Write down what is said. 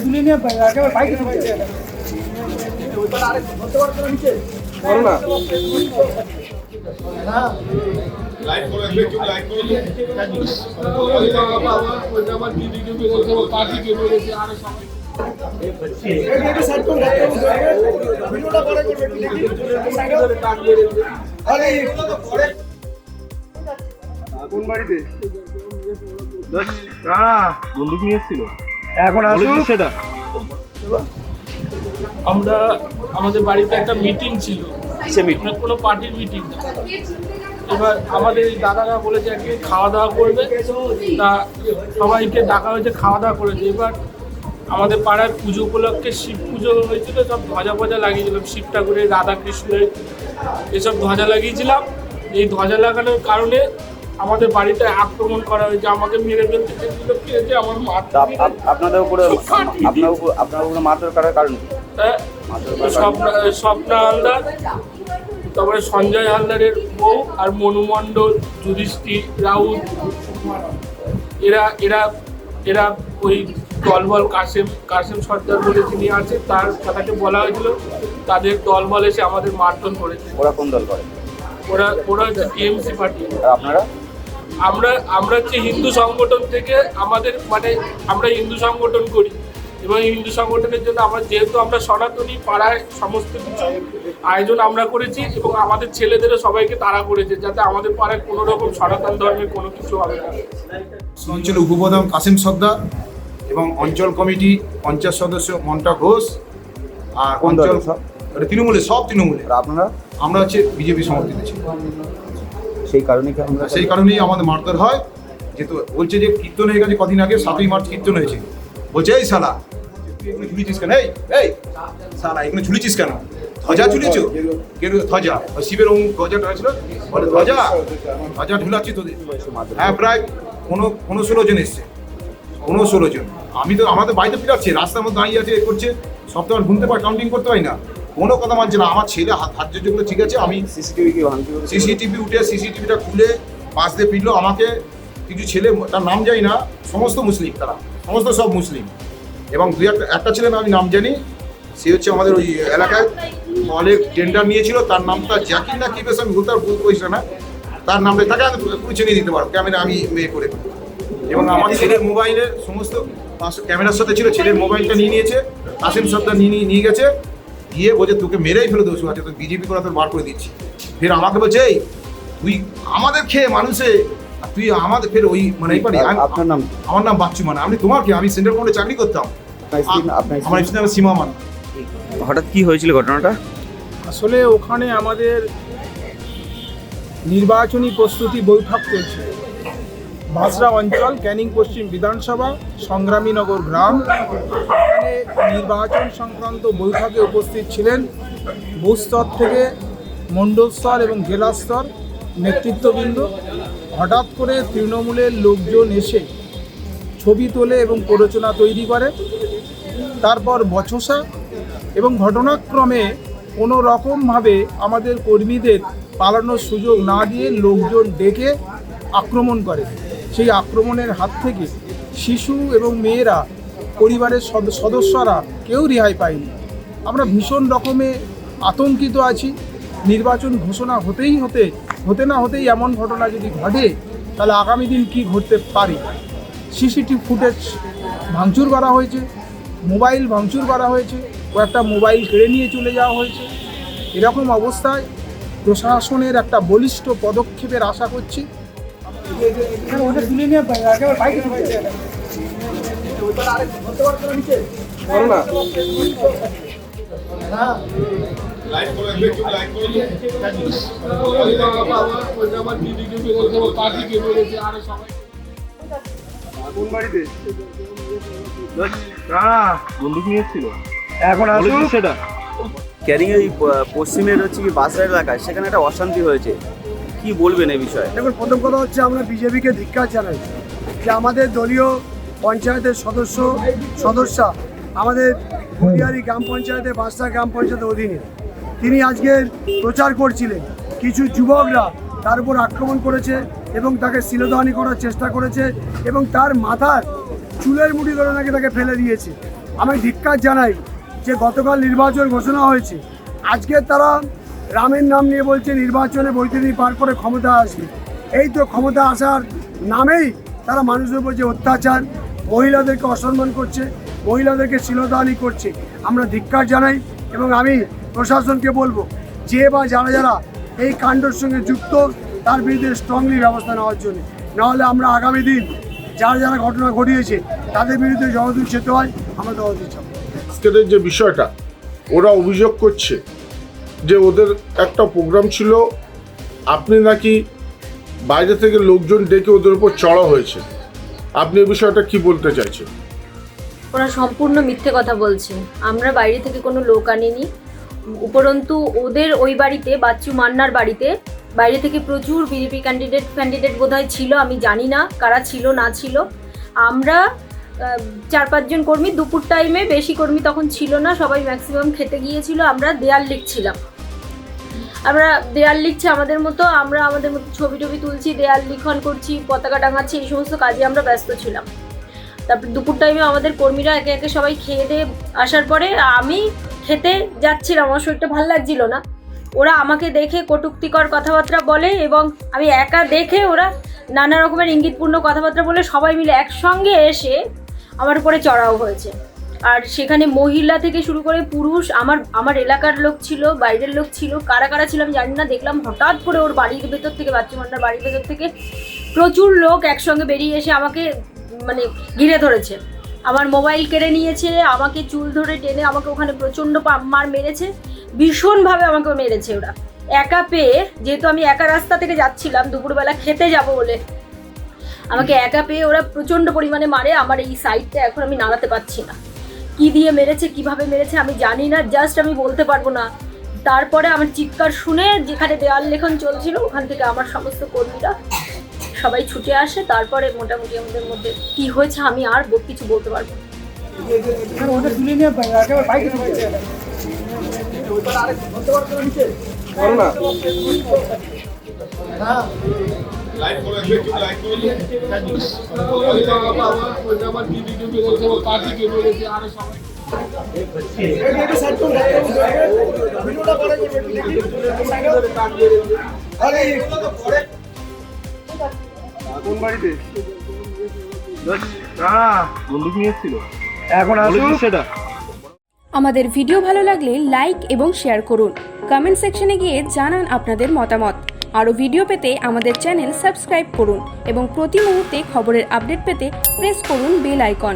তুলে নিয়ে একেবারে বাইকে লাইট করে একটু লাইট করে আমার দিদিকে মেরেছে ও কাকিকে মেরেছে আর সবাই কোন বাড়িতে বন্দুক নিয়ে এসেছিল এখন আসুন সেটা আমরা আমাদের বাড়িতে একটা মিটিং ছিল, কোনো পার্টির মিটিং না। এবার আমাদের এই দাদারা বলেছে আজকে খাওয়া দাওয়া করবে, তা সবাইকে ডাকা হয়েছে, খাওয়া দাওয়া করেছে। এবার আমাদের পাড়ার পুজো উপলক্ষে শিব পুজো হয়েছিল, সব ধ্বজা ফজা লাগিয়েছিলাম, শিব ঠাকুরের, রাধা কৃষ্ণের এসব ধ্বজা লাগিয়েছিলাম। এই ধ্বজা লাগানোর কারণে আমাদের বাড়িতে আক্রমণ করা হয়েছে, আমাকে মেরে ফেলতে চেয়েছিল, খেয়েছে আমার আপনাদের উপরে মারধর করার কারণ কি? স্বপ্না হালদার, তারপরে সঞ্জয় হালদারের বউ আর মনু মণ্ডল, যুধিষ্ঠির রাউত, এরা এরা এরা ওই দলবল কাসেম সর্দার বলে যিনি আছে তার তাকে বলা হয়েছিল, তাদের দলবল এসে আমাদের মারধর করেছে। ওরা কোন দল করে? ওরা হচ্ছে টিএমসি পার্টি। আপনারা? আমরা হচ্ছে হিন্দু সংগঠন থেকে, আমাদের মানে আমরা হিন্দু সংগঠন করি এবং হিন্দু সংগঠনের জন্য যেহেতু আমরা সনাতনী, পাড়ায় সমস্ত কিছু আয়োজন আমরা করেছি এবং আমাদের ছেলেদেরও সবাইকে তাড়া করেছে যাতে আমাদের পাড়ায় কোনো রকম সনাতন ধর্মের কোনো কিছু হবে না। অঞ্চলের উপপ্রধান কাসেম সর্দার এবং অঞ্চল কমিটি পঞ্চায়েত সদস্য মন্টা ঘোষ আর অঞ্চল তৃণমূলের সব তৃণমূলের। আপনারা? আমরা হচ্ছে বিজেপি সমর্থিত ছিল, সেই কারণেই আমাদের মারধর হয়। যেহেতু বলছে যে কীর্তন হয়ে গেছে কদিন আগে, 7ই মার্চ কীর্তন হয়েছে, বলছে এই শালা তুই এগুলো ঝুলিছিস কেন, এই শালা এগুলো ঝুলিছিস কেন, ধ্বজা ঝুলিছ কেন? ধ্বজা শিবের ধ্বজাটা হয়েছিল, বলে ধ্বজা ঝুলাচ্ছি তোদের। হ্যাঁ, প্রায় 15-16 জন এসছে, 15-16 জন। আমি তো আমাদের বাড়িতে ফিরাচ্ছি, রাস্তার মধ্যে দাঁড়িয়ে আছে, এ করছে, সব তো আর গুনতে পারি, কাউন্টিং করতে পারি না, কোনো কথা মানছে না। আমার ছেলে হাত যেগুলো ঠিক আছে, আমি সিসিটিভি উঠে সিসিটিভিটা খুলে পাশ দিয়ে ফিরলো, আমাকে কিছু ছেলে, তার নাম জানি না, সমস্ত মুসলিম, তারা সমস্ত সব মুসলিম, এবং একটা ছেলে আমি নাম জানি, সে হচ্ছে আমাদের ওই এলাকায় অনেক টেন্ডার নিয়েছিল, তার নামটা জাকির না কি বেশ, আমি ভুলতে বলছি না, তার নামটা তাকে আমি পুরো চিনিয়ে দিতে পারবো, ক্যামেরা আমি মেয়ে করে। এবং আমার ছেলের মোবাইলের সমস্ত ক্যামেরার সাথে ছিল, ছেলের মোবাইলটা নিয়ে নিয়েছে, কাসেম সর্দার নিয়ে গেছে, গিয়ে বলছে তোকে মেরেই ফেলে দোষ আছে, তো বিজেপি করে তোর বার করে দিচ্ছি। ফের আমাকে বলছে এই তুই আমাদের খেয়ে মানুষে, তুই আমাদের ফের ওই মানে এই পারি। আপনার নাম? আমার নাম বাচ্চু মানা। আমি তোমার কি, আমি সেন্ট্রাল গভর্নমেন্টে চাকরি করতাম। আমার স্ত্রীর নাম সীমা মানা। হঠাৎ কি হয়েছিল ঘটনাটা? আসলে ওখানে আমাদের নির্বাচনী প্রস্তুতি বৈঠক চলছে, বাঁশরা অঞ্চল, ক্যানিং পশ্চিম বিধানসভা, সংগ্রামীনগর গ্রাম। এখানে নির্বাচন সংক্রান্ত বৈঠকে উপস্থিত ছিলেন বুথ স্তর থেকে মণ্ডল স্তর এবং জেলা স্তর নেতৃত্ববৃন্দ। হঠাৎ করে তৃণমূলের লোকজন এসে ছবি তোলে এবং প্ররোচনা তৈরি করে, তারপর বচসা এবং ঘটনাক্রমে কোনো রকমভাবে আমাদের কর্মীদের পালানোর সুযোগ না দিয়ে লোকজন ডেকে আক্রমণ করে। সেই আক্রমণের হাত থেকে শিশু এবং মেয়েরা, পরিবারের সদস্যরা কেউ রেহাই পায়নি। আমরা ভীষণ রকমে আতঙ্কিত আছি। নির্বাচন ঘোষণা হতে না হতেই এমন ঘটনা যদি ঘটে, তাহলে আগামী দিন কী ঘটতে পারে। সিসিটিভি ফুটেজ ভাঙচুর করা হয়েছে, মোবাইল ভাঙচুর করা হয়েছে, কয়েকটা মোবাইল কেড়ে নিয়ে চলে যাওয়া হয়েছে। এরকম অবস্থায় প্রশাসনের একটা বলিষ্ঠ পদক্ষেপের আশা করছি। লাইট করে একটু লাইট করে আমার দিদিকে মেরেছে ও কাকিকে মেরেছে আর সবাই। কোন বাড়িতে? বন্দুক নিয়ে এসেছিল, এখন আসুন সেটা। ক্যানিং এই পশ্চিমের হচ্ছে কি বাঁশরা এলাকায়, সেখানে একটা অশান্তি হয়েছে, কি বলবেন এই বিষয়ে? দেখুন, প্রথম কথা হচ্ছে আমরা বিজেপিকে ধিক্কার জানাই যে আমাদের দলীয় পঞ্চায়েতের সদস্যা আমাদের হুলিয়ারি গ্রাম পঞ্চায়েতে, বাঁশরা গ্রাম পঞ্চায়েতের অধীনে, তিনি আজকে প্রচার করছিলেন। কিছু যুবকরা তার উপর আক্রমণ করেছে এবং তাকে শিলদাহানি করার চেষ্টা করেছে এবং তার মাথার চুলের মুঠি ধরে নাকি তাকে ফেলে দিয়েছে। আমি ধিক্কার জানাই যে গতকাল নির্বাচন ঘোষণা হয়েছে, আজকে তারা রামের নাম নিয়ে বলছে নির্বাচনে বৈতরণী পার করে ক্ষমতা আসবে। এই তো ক্ষমতা আসার নামেই তারা মানুষের উপর যে অত্যাচার, মহিলাদেরকে অসম্মান করছে, মহিলাদেরকে শ্লীলতাহানি করছে, আমরা ধিক্কার জানাই। এবং আমি প্রশাসনকে বলবো যে বা যারা যারা এই কাণ্ডের সঙ্গে যুক্ত তার বিরুদ্ধে স্ট্রংলি ব্যবস্থা নেওয়ার জন্য, নাহলে আমরা আগামী দিন যারা যারা ঘটনা ঘটিয়েছে তাদের বিরুদ্ধে যতদূর যেতে হয় আমরা ততদূর যাব। আজকের যে বিষয়টা ওরা অভিযোগ করছে যে ওদের একটা প্রোগ্রাম ছিল, আপনি নাকি বাইরে থেকে লোকজন ডেকে ওদের উপর চড়া হয়েছে, আপনি এই বিষয়টা কি বলতে চাইছেন? ওরা সম্পূর্ণ মিথ্যে কথা বলছে। আমরা বাইরে থেকে কোনো লোক আনিনি। উপরন্তু ওদের ওই বাড়িতে, বাচ্চু মান্নার বাড়িতে বাইরে থেকে প্রচুর বিজেপি ক্যান্ডিডেট বোধহয় ছিল, আমি জানি না কারা ছিল না ছিল। আমরা 4-5 জন কর্মী, দুপুর টাইমে বেশি কর্মী তখন ছিল না, সবাই ম্যাক্সিমাম খেতে গিয়েছিল। আমরা দেয়াল লিখছিলাম, আমাদের মতো ছবি টবি তুলছি, দেয়াল লিখন করছি, পতাকা টাঙাচ্ছি, এই সমস্ত কাজে আমরা ব্যস্ত ছিলাম। তারপর দুপুর টাইমে আমাদের কর্মীরা একে একে সবাই খেয়ে দিয়ে আসার পরে আমি খেতে যাচ্ছিলাম, আমার শরীরটা ভালো লাগছিল না। ওরা আমাকে দেখে কটূক্তিকর কথাবার্তা বলে এবং আমি একা দেখে ওরা নানা রকমের ইঙ্গিতপূর্ণ কথাবার্তা বলে সবাই মিলে একসঙ্গে এসে আমার উপরে চড়াও হয়েছে। আর সেখানে মহিলা থেকে শুরু করে পুরুষ, আমার এলাকার লোক ছিল, বাইরের লোক ছিল, কারা কারা ছিল আমি জানি না। দেখলাম হঠাৎ করে ওর বাড়ির ভেতর থেকে, বাচ্চু মান্নার বাড়ির ভেতর থেকে প্রচুর লোক একসঙ্গে বেরিয়ে এসে আমাকে ঘিরে ধরেছে, আমার মোবাইল কেড়ে নিয়েছে, আমাকে চুল ধরে টেনে আমাকে ওখানে প্রচণ্ড মার মেরেছে, ভীষণভাবে আমাকে মেরেছে ওরা। একা পেয়ে, যেহেতু আমি একা রাস্তা থেকে যাচ্ছিলাম দুপুরবেলা খেতে যাব বলে, আমাকে একা পেয়ে ওরা প্রচণ্ড পরিমাণে মারে। আমার এই সাইডটা এখন আমি নাড়াতে পারছি না, কি দিয়ে মেরেছে, কিভাবে মেরেছে আমি জানি না, জাস্ট আমি বলতে পারবো না। তারপরে আমার চিৎকার শুনে যেখানে দেওয়াল লেখন চলছিল ওখান থেকে আমার সমস্ত কর্মীরা সবাই ছুটে আসে। তারপরে মোটামুটি আমাদের মধ্যে কি হয়েছে আমি আর কিছু বলতে পারবো না। কোন বাড়িতে বন্দুক নিয়ে এসেছিল? এখন আসুন সেটা। আমাদের ভিডিও ভালো লাগলে লাইক এবং শেয়ার করুন। কমেন্ট সেকশনে গিয়ে জানান আপনাদের মতামত। আরও ভিডিও পেতে আমাদের চ্যানেল সাবস্ক্রাইব করুন এবং প্রতি মুহূর্তে খবরের আপডেট পেতে প্রেস করুন বেল আইকন।